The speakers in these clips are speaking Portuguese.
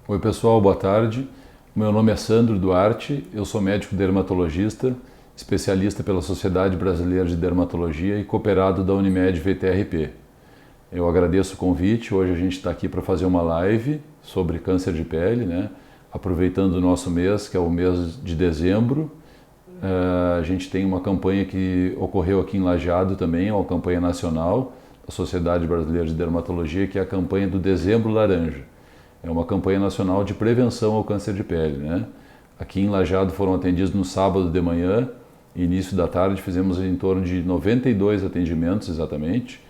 Oi pessoal, boa tarde. Meu nome é Sandro Duarte, eu sou médico dermatologista, especialista pela Sociedade Brasileira de Dermatologia e cooperado da Unimed VTRP. Eu agradeço o convite, hoje a gente está aqui para fazer uma live sobre câncer de pele, né? Aproveitando o nosso mês, que é o mês de dezembro. A gente tem uma campanha que ocorreu aqui em Lajeado também, é uma campanha nacional da Sociedade Brasileira de Dermatologia, que é a campanha do Dezembro Laranja. É uma campanha nacional de prevenção ao câncer de pele, né? Aqui em Lajeado foram atendidos no sábado de manhã, início da tarde, fizemos em torno de 92 atendimentos exatamente,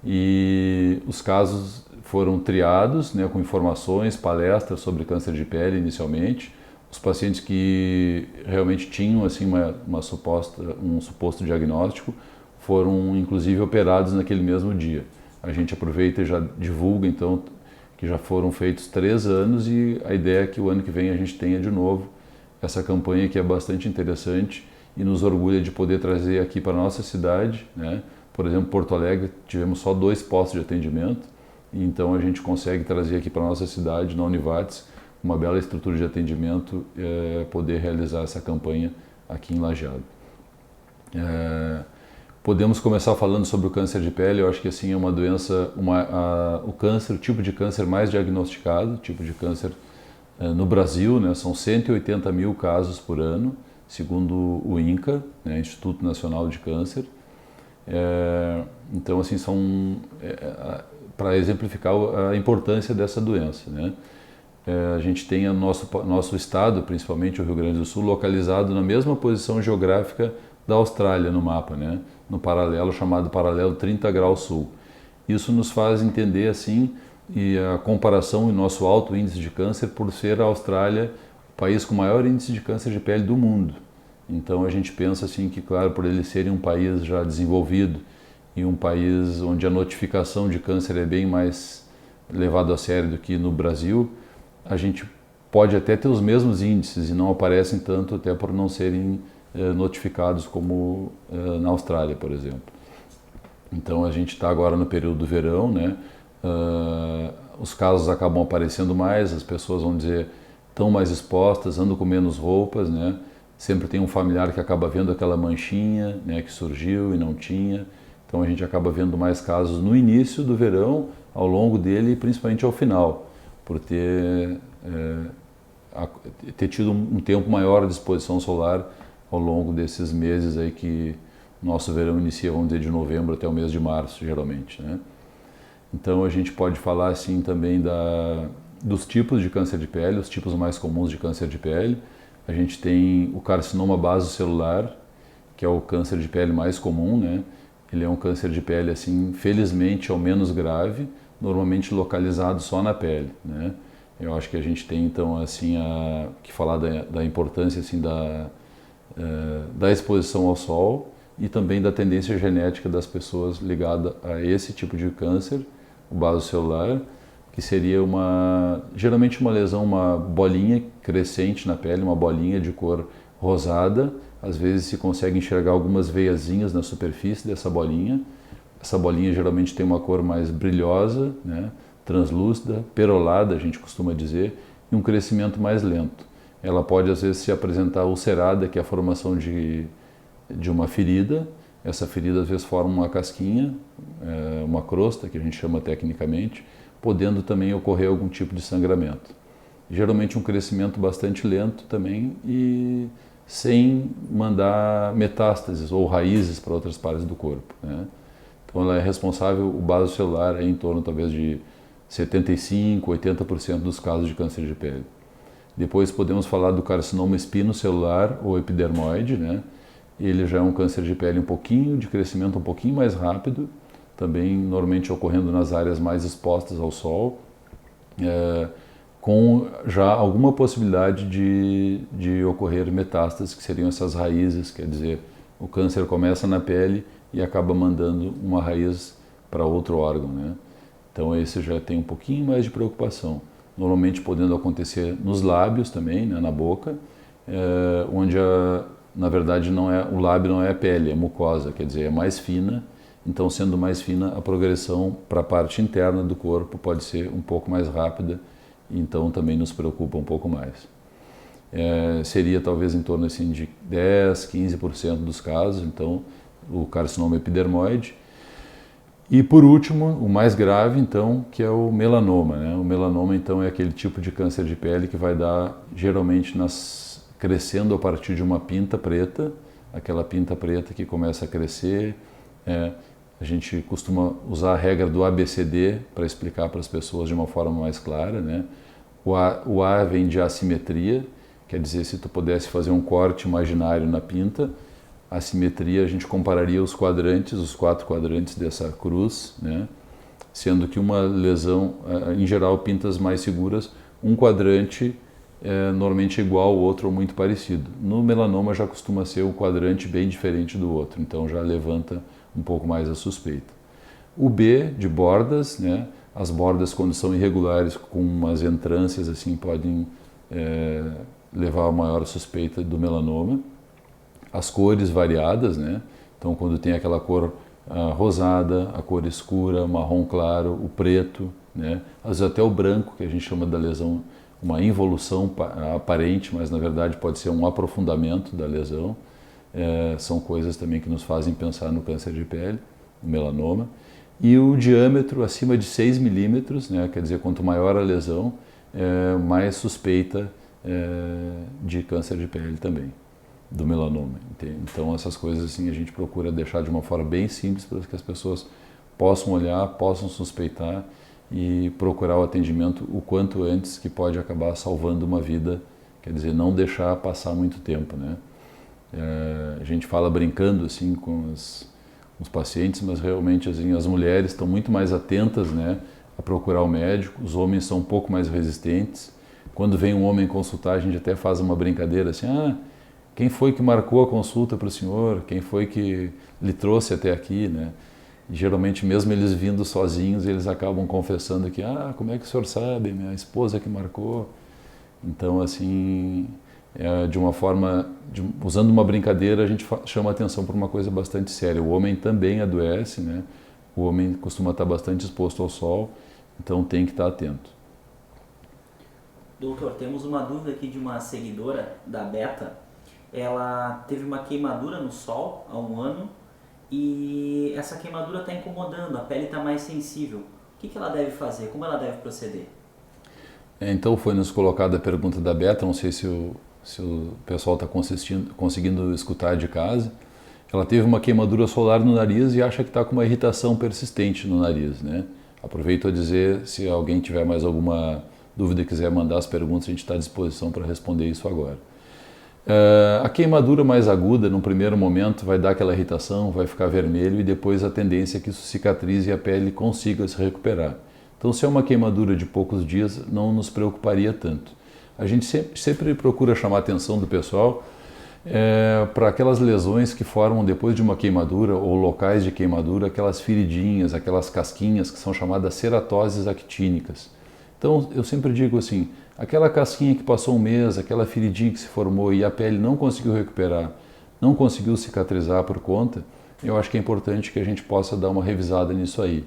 e os casos foram triados, né, com informações, palestras sobre câncer de pele inicialmente. Os pacientes que realmente tinham assim um suposto diagnóstico foram inclusive operados naquele mesmo dia. A gente aproveita e já divulga então que já foram feitos 3 anos e a ideia é que o ano que vem a gente tenha de novo essa campanha que é bastante interessante e nos orgulha de poder trazer aqui para a nossa cidade, né? Por exemplo, Porto Alegre tivemos só 2 postos de atendimento, e então a gente consegue trazer aqui para a nossa cidade, na Univates, uma bela estrutura de atendimento, poder realizar essa campanha aqui em Lajeado. Podemos começar falando sobre o câncer de pele. Eu acho que assim é uma doença, o câncer, o tipo de câncer mais diagnosticado, tipo de câncer no Brasil, né? São 180 mil casos por ano, segundo o INCA, né? Instituto Nacional de Câncer. Então assim para exemplificar a importância dessa doença, né? A gente tem o nosso estado, principalmente o Rio Grande do Sul, localizado na mesma posição geográfica da Austrália no mapa, né? No paralelo chamado paralelo 30 graus sul. Isso nos faz entender assim e a comparação e nosso alto índice de câncer por ser a Austrália o país com maior índice de câncer de pele do mundo. Então a gente pensa assim que, claro, por eles serem um país já desenvolvido e um país onde a notificação de câncer é bem mais levado a sério do que no Brasil, a gente pode até ter os mesmos índices e não aparecem tanto até por não serem notificados como na Austrália, por exemplo. Então a gente está agora no período do verão, né? Os casos acabam aparecendo mais, as pessoas, vão dizer, estão mais expostas, andam com menos roupas, né? Sempre tem um familiar que acaba vendo aquela manchinha, né, que surgiu e não tinha. Então a gente acaba vendo mais casos no início do verão, ao longo dele e principalmente ao final, por ter tido um tempo maior de exposição solar ao longo desses meses aí que nosso verão inicia, vamos dizer, de novembro até o mês de março, geralmente, né? Então a gente pode falar assim também dos tipos de câncer de pele, os tipos mais comuns de câncer de pele. A gente tem o carcinoma basocelular, que é o câncer de pele mais comum, né? Ele é um câncer de pele, assim, felizmente, é o menos grave, normalmente localizado só na pele, né? Eu acho que a gente tem, então, assim, que falar da importância, assim, da exposição ao sol e também da tendência genética das pessoas ligada a esse tipo de câncer, o basocelular, que seria geralmente uma lesão, uma bolinha crescente na pele, uma bolinha de cor rosada. Às vezes se consegue enxergar algumas veiazinhas na superfície dessa bolinha. Essa bolinha geralmente tem uma cor mais brilhosa, né? Translúcida, perolada, a gente costuma dizer, e um crescimento mais lento. Ela pode às vezes se apresentar ulcerada, que é a formação de uma ferida. Essa ferida às vezes forma uma casquinha, uma crosta, que a gente chama tecnicamente, podendo também ocorrer algum tipo de sangramento. Geralmente um crescimento bastante lento também e sem mandar metástases ou raízes para outras partes do corpo, né? Então ela é responsável, o basocelular é em torno talvez de 75%, 80% dos casos de câncer de pele. Depois podemos falar do carcinoma espinocelular ou epidermoide, né? Ele já é um câncer de pele de crescimento um pouquinho mais rápido, também normalmente ocorrendo nas áreas mais expostas ao sol, com já alguma possibilidade de ocorrer metástases, que seriam essas raízes, quer dizer, o câncer começa na pele e acaba mandando uma raiz para outro órgão, né? Então esse já tem um pouquinho mais de preocupação, normalmente podendo acontecer nos lábios também, né, na boca, onde na verdade o lábio não é a pele, é mucosa, quer dizer, é mais fina. Então, sendo mais fina, a progressão para a parte interna do corpo pode ser um pouco mais rápida então também nos preocupa um pouco mais. Seria talvez em torno assim, de 10, 15% dos casos, então o carcinoma epidermoide. E por último, o mais grave então, que é o melanoma, né? O melanoma então é aquele tipo de câncer de pele que vai dar geralmente crescendo a partir de uma pinta preta, aquela pinta preta que começa a crescer. A gente costuma usar a regra do ABCD para explicar para as pessoas de uma forma mais clara, né? O A vem de assimetria, quer dizer, se tu pudesse fazer um corte imaginário na pinta, a simetria, a gente compararia os quadrantes, os 4 quadrantes dessa cruz, né? Sendo que uma lesão, em geral, pintas mais seguras, um quadrante normalmente igual ao outro ou muito parecido. No melanoma já costuma ser o quadrante bem diferente do outro, então já levanta um pouco mais a suspeita. O B, de bordas, né? As bordas, quando são irregulares, com umas entrâncias assim, podem levar a maior suspeita do melanoma. As cores variadas, né? Então, quando tem aquela cor rosada, a cor escura, marrom claro, o preto, né? Às vezes até o branco, que a gente chama da lesão, uma involução aparente, mas na verdade pode ser um aprofundamento da lesão. São coisas também que nos fazem pensar no câncer de pele, no melanoma. E o diâmetro acima de 6 milímetros, né? Quer dizer, quanto maior a lesão, mais suspeita de câncer de pele também, do melanoma. Entende? Então essas coisas assim a gente procura deixar de uma forma bem simples para que as pessoas possam olhar, possam suspeitar e procurar o atendimento o quanto antes, que pode acabar salvando uma vida, quer dizer, não deixar passar muito tempo, né? A gente fala brincando assim com os pacientes, mas realmente assim, as mulheres estão muito mais atentas, né, a procurar o médico, os homens são um pouco mais resistentes. Quando vem um homem consultar, a gente até faz uma brincadeira assim, quem foi que marcou a consulta para o senhor? Quem foi que lhe trouxe até aqui, né? E, geralmente, mesmo eles vindo sozinhos, eles acabam confessando que, como é que o senhor sabe? Minha esposa que marcou. Então, assim, de uma forma, usando uma brincadeira, a gente chama a atenção para uma coisa bastante séria. O homem também adoece, né? O homem costuma estar bastante exposto ao sol, então tem que estar atento. Doutor, temos uma dúvida aqui de uma seguidora da Beta. Ela teve uma queimadura no sol há um ano e essa queimadura está incomodando, a pele está mais sensível. O que ela deve fazer? Como ela deve proceder? Então foi nos colocada a pergunta da Beta, não sei se o pessoal está conseguindo escutar de casa. Ela teve uma queimadura solar no nariz e acha que está com uma irritação persistente no nariz, né? Aproveito a dizer, se alguém tiver mais alguma dúvida e quiser mandar as perguntas, a gente está à disposição para responder isso agora. A queimadura mais aguda, no primeiro momento, vai dar aquela irritação, vai ficar vermelho e depois a tendência é que isso cicatrize e a pele consiga se recuperar. Então, se é uma queimadura de poucos dias, não nos preocuparia tanto. A gente sempre procura chamar a atenção do pessoal para aquelas lesões que formam depois de uma queimadura ou locais de queimadura, aquelas feridinhas, aquelas casquinhas que são chamadas ceratoses actínicas. Então, eu sempre digo assim, aquela casquinha que passou um mês, aquela feridinha que se formou e a pele não conseguiu recuperar, não conseguiu cicatrizar por conta, eu acho que é importante que a gente possa dar uma revisada nisso aí,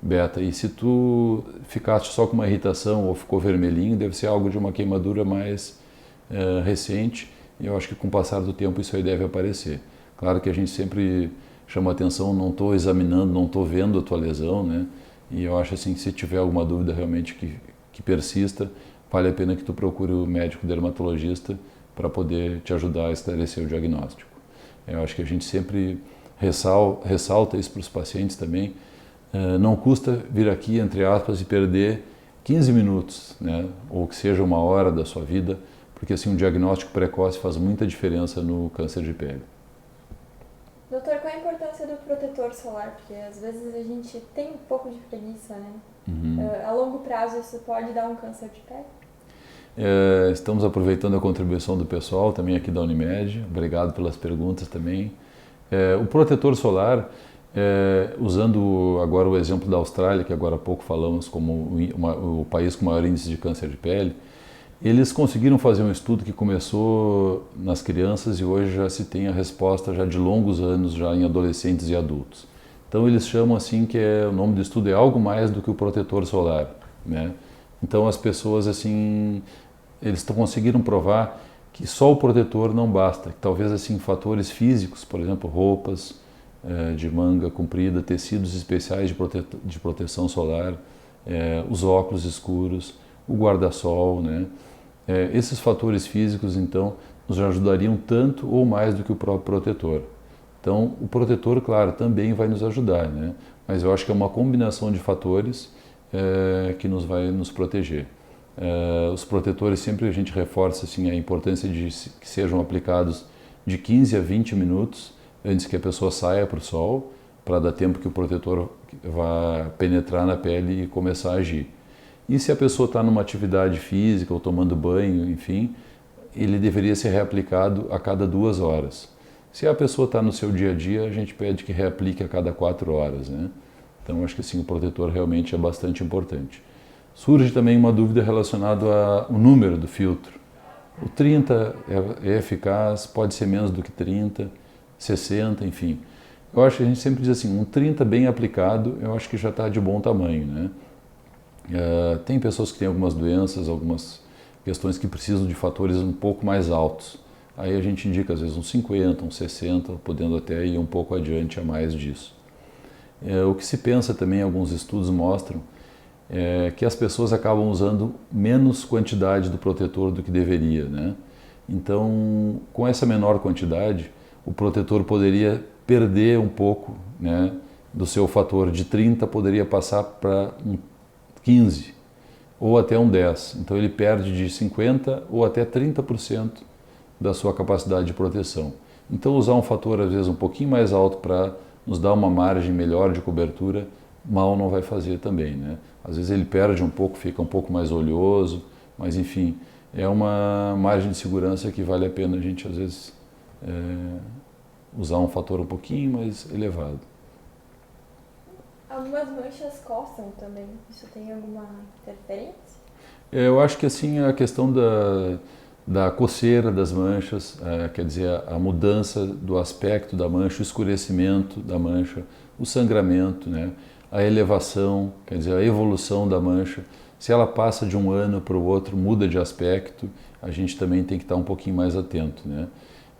Beta. E se tu ficaste só com uma irritação ou ficou vermelhinho, deve ser algo de uma queimadura mais recente, e eu acho que com o passar do tempo isso aí deve aparecer. Claro que a gente sempre chama atenção, não estou examinando, não estou vendo a tua lesão, né? E eu acho assim que se tiver alguma dúvida realmente que persista, vale a pena que tu procure o médico dermatologista para poder te ajudar a esclarecer o diagnóstico. Eu acho que a gente sempre ressalta isso para os pacientes também. Não custa vir aqui, entre aspas, e perder 15 minutos, né? Ou que seja uma hora da sua vida, porque assim um diagnóstico precoce faz muita diferença no câncer de pele. Doutor, qual a importância do protetor solar? Porque às vezes a gente tem um pouco de preguiça, né? A longo prazo isso pode dar um câncer de pele? Estamos aproveitando a contribuição do pessoal também aqui da Unimed. Obrigado pelas perguntas também. O protetor solar, usando agora o exemplo da Austrália, que agora há pouco falamos como o país com maior índice de câncer de pele, eles conseguiram fazer um estudo que começou nas crianças e hoje já se tem a resposta já de longos anos já em adolescentes e adultos. Então eles chamam assim que o nome do estudo é algo mais do que o protetor solar, né? Então as pessoas assim, eles conseguiram provar que só o protetor não basta, que talvez assim fatores físicos, por exemplo, roupas de manga comprida, tecidos especiais de proteção solar, os óculos escuros, o guarda-sol, né? Esses fatores físicos, então, nos ajudariam tanto ou mais do que o próprio protetor. Então, o protetor, claro, também vai nos ajudar, né? Mas eu acho que é uma combinação de fatores que vai nos proteger. Os protetores, sempre a gente reforça assim, a importância de que sejam aplicados de 15 a 20 minutos antes que a pessoa saia para o sol, para dar tempo que o protetor vá penetrar na pele e começar a agir. E se a pessoa está numa atividade física ou tomando banho, enfim, ele deveria ser reaplicado a cada 2 horas. Se a pessoa está no seu dia a dia, a gente pede que reaplique a cada 4 horas, né? Então, acho que assim, o protetor realmente é bastante importante. Surge também uma dúvida relacionada ao número do filtro. O 30 é eficaz, pode ser menos do que 30, 60, enfim. Eu acho que a gente sempre diz assim, um 30 bem aplicado, eu acho que já está de bom tamanho, né? Tem pessoas que têm algumas doenças, algumas questões que precisam de fatores um pouco mais altos. Aí a gente indica às vezes uns 50, uns 60, podendo até ir um pouco adiante a mais disso. O que se pensa também, alguns estudos mostram, que as pessoas acabam usando menos quantidade do protetor do que deveria, né? Então, com essa menor quantidade, o protetor poderia perder um pouco, né, do seu fator de 30, poderia passar para um 15 ou até um 10. Então ele perde de 50 ou até 30% da sua capacidade de proteção. Então usar um fator às vezes um pouquinho mais alto para nos dar uma margem melhor de cobertura, mal não vai fazer também, né? Às vezes ele perde um pouco, fica um pouco mais oleoso, mas enfim, é uma margem de segurança que vale a pena a gente às vezes usar um fator um pouquinho mais elevado. Algumas manchas coçam também. Isso tem alguma interferência? Eu acho que assim a questão da coceira das manchas, quer dizer, a mudança do aspecto da mancha, o escurecimento da mancha, o sangramento, né? A elevação, quer dizer, a evolução da mancha. Se ela passa de um ano para o outro, muda de aspecto, a gente também tem que estar um pouquinho mais atento, né?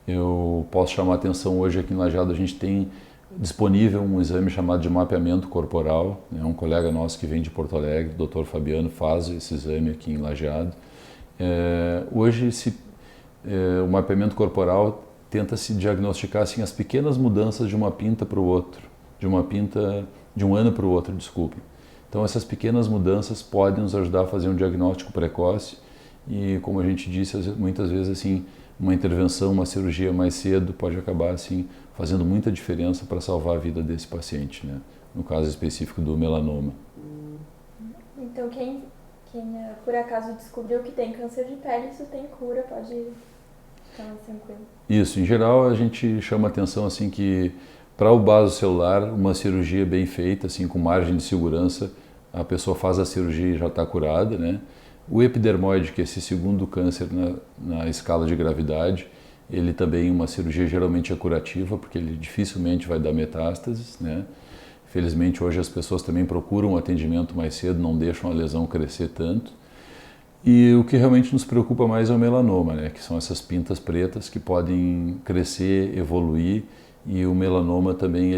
Eu posso chamar a atenção hoje aqui em Lajeado, a gente tem disponível um exame chamado de mapeamento corporal, né? Um colega nosso que vem de Porto Alegre, o Dr. Fabiano, faz esse exame aqui em Lajeado. Hoje o mapeamento corporal tenta se diagnosticar assim, as pequenas mudanças de uma pinta para o outro, de um ano para o outro, desculpe. Então essas pequenas mudanças podem nos ajudar a fazer um diagnóstico precoce e, como a gente disse, muitas vezes assim, uma intervenção, uma cirurgia mais cedo pode acabar assim fazendo muita diferença para salvar a vida desse paciente, né? No caso específico do melanoma. Então quem por acaso descobriu que tem câncer de pele, isso tem cura, pode ficar mais tranquilo. Isso, em geral a gente chama atenção assim que para o vaso celular, uma cirurgia bem feita, assim com margem de segurança, a pessoa faz a cirurgia e já está curada, né? O epidermoide, que é esse segundo câncer na escala de gravidade, ele também, uma cirurgia geralmente é curativa, porque ele dificilmente vai dar metástases, né? Felizmente hoje as pessoas também procuram um atendimento mais cedo, não deixam a lesão crescer tanto. E o que realmente nos preocupa mais é o melanoma, né? Que são essas pintas pretas que podem crescer, evoluir, e o melanoma também,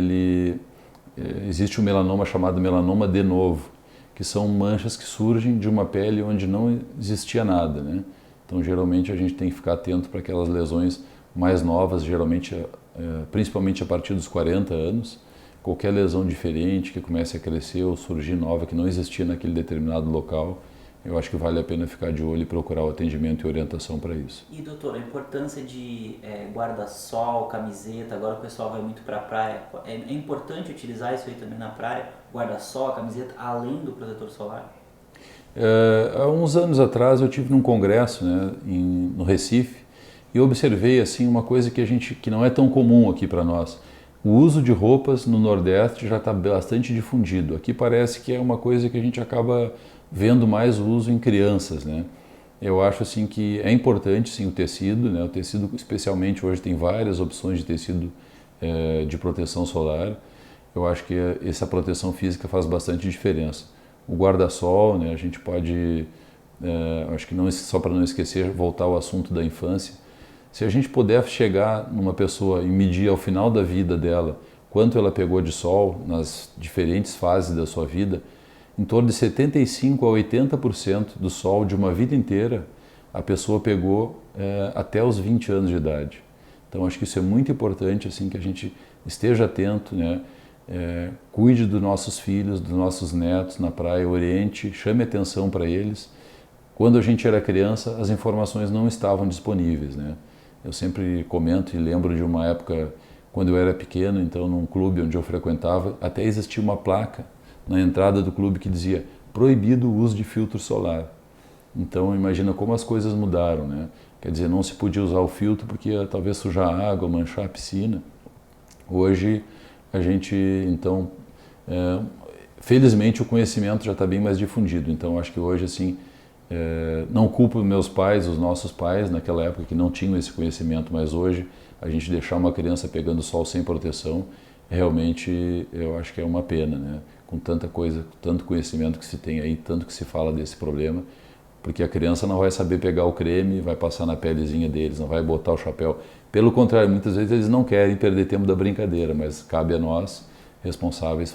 existe um melanoma chamado melanoma de novo, que são manchas que surgem de uma pele onde não existia nada, né? Então, geralmente, a gente tem que ficar atento para aquelas lesões mais novas, geralmente, principalmente a partir dos 40 anos. Qualquer lesão diferente que comece a crescer ou surgir nova, que não existia naquele determinado local, eu acho que vale a pena ficar de olho e procurar o atendimento e orientação para isso. E, doutor, a importância de guarda-sol, camiseta, agora o pessoal vai muito para a praia. É importante utilizar isso aí também na praia? Guarda-sol, camiseta, além do protetor solar? Há uns anos atrás eu tive num congresso, né, no Recife, e observei assim uma coisa que não é tão comum aqui para nós. O uso de roupas no Nordeste já está bastante difundido. Aqui parece que é uma coisa que a gente acaba vendo mais o uso em crianças, né? Eu acho assim que é importante sim o tecido, né? O tecido, especialmente hoje, tem várias opções de tecido de proteção solar. Eu acho que essa proteção física faz bastante diferença. o guarda-sol, né? A gente pode, acho que não, só para não esquecer, voltar ao assunto da infância. Se a gente puder chegar numa pessoa e medir ao final da vida dela quanto ela pegou de sol nas diferentes fases da sua vida, em torno de 75% a 80% do sol de uma vida inteira a pessoa pegou até os 20 anos de idade. Então acho que isso é muito importante, assim, que a gente esteja atento, né? Cuide dos nossos filhos, dos nossos netos na praia, oriente, chame atenção para eles. Quando a gente era criança, as informações não estavam disponíveis, né? Eu sempre comento e lembro de uma época, quando eu era pequeno, então num clube onde eu frequentava, até existia uma placa na entrada do clube que dizia proibido o uso de filtro solar. Então imagina como as coisas mudaram, né? Quer dizer, não se podia usar o filtro porque ia talvez sujar a água, manchar a piscina. Hoje a gente, então, felizmente o conhecimento já está bem mais difundido. Então acho que hoje, assim, não culpo meus pais, os nossos pais, naquela época que não tinham esse conhecimento, mas hoje a gente deixar uma criança pegando sol sem proteção, realmente eu acho que é uma pena, né? Com tanta coisa, tanto conhecimento que se tem aí, tanto que se fala desse problema, porque a criança não vai saber pegar o creme, vai passar na pelezinha deles, não vai botar o chapéu. Pelo contrário, muitas vezes eles não querem perder tempo da brincadeira, mas cabe a nós, responsáveis,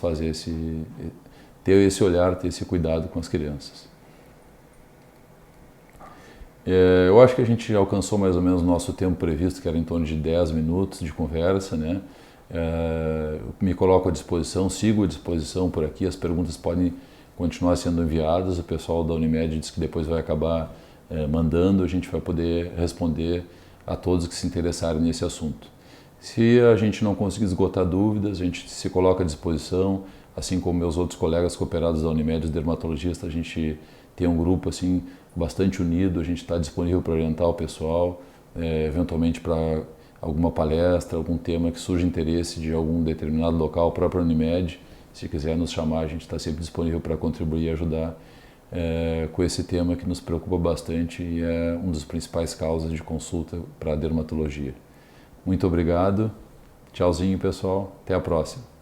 ter esse olhar, ter esse cuidado com as crianças. Eu acho que a gente alcançou mais ou menos o nosso tempo previsto, que era em torno de 10 minutos de conversa, né? Me coloco à disposição, sigo à disposição por aqui, as perguntas podem continuar sendo enviadas, o pessoal da Unimed disse que depois vai acabar mandando, a gente vai poder responder a todos que se interessarem nesse assunto. Se a gente não conseguir esgotar dúvidas, a gente se coloca à disposição, assim como meus outros colegas cooperados da Unimed, os dermatologistas, a gente tem um grupo assim bastante unido, a gente está disponível para orientar o pessoal, eventualmente para alguma palestra, algum tema que surja interesse de algum determinado local, a própria Unimed, se quiser nos chamar, a gente está sempre disponível para contribuir e ajudar com esse tema que nos preocupa bastante e é um dos principais causas de consulta para a dermatologia. Muito obrigado, tchauzinho pessoal, até a próxima.